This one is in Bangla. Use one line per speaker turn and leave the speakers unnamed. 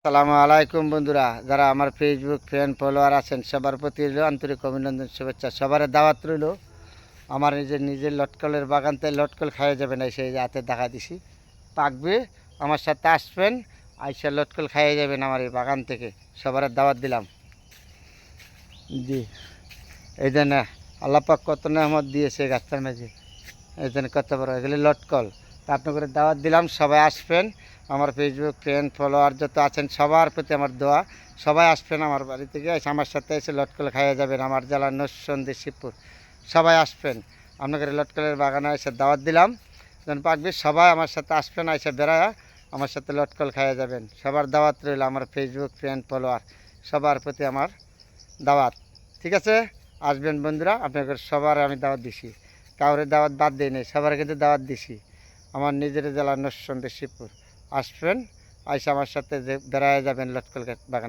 আসসালামু আলাইকুম বন্ধুরা, যারা আমার ফেসবুক ফ্রেন্ড ফলোয়ার আছেন সবার প্রতি রইল আন্তরিক অভিনন্দন, শুভেচ্ছা। সবার দাওয়াত রইল আমার নিজের লটকলের বাগানতে লটকল খাইয়ে যাবেন। এসে হাতে দেখা দিছি পাকবে, আমার সাথে আসবেন, আইসা লটকল খাইয়ে যাবেন আমার এই বাগান থেকে। সবার দাওয়াত দিলাম। জি, এই জন্য আল্লাপাক কত নেহমত দিয়েছে গাছটার মাঝে, এই জন্য কত বড় এগুলি লটকল। তা আপনাদের দাওয়াত দিলাম, সবাই আসবেন। আমার ফেসবুক ফ্রেন্ড ফলোয়ার যত আছেন সবার প্রতি আমার দোয়া, সবাই আসবেন আমার বাড়ি থেকে, এসে আমার সাথে এসে লটকল খাইয়ে যাবেন। আমার জেলা নরসিংদী শিবপুর, সবাই আসবেন। আপনাদের লটকলের বাগানে এসে দাওয়াত দিলাম, যখন পাকবে সবাই আমার সাথে আসবেন, এসে বেড়ায় আমার সাথে লটকল খাইয়ে যাবেন। সবার দাওয়াত রইল আমার ফেসবুক ফ্রেন্ড ফলোয়ার সবার প্রতি আমার দাওয়াত। ঠিক আছে, আসবেন বন্ধুরা, আপনাদের সবার আমি দাওয়াত দিছি, কাউরে দাওয়াত বাদ দিই নেই, সবার কিন্তু দাওয়াত দিছি। আমার নিজের জেলা নরসিংদী শিবপুর, আসবেন, আইসা আমার সাথে বেড়ায় যাবেন লটকল বাগান।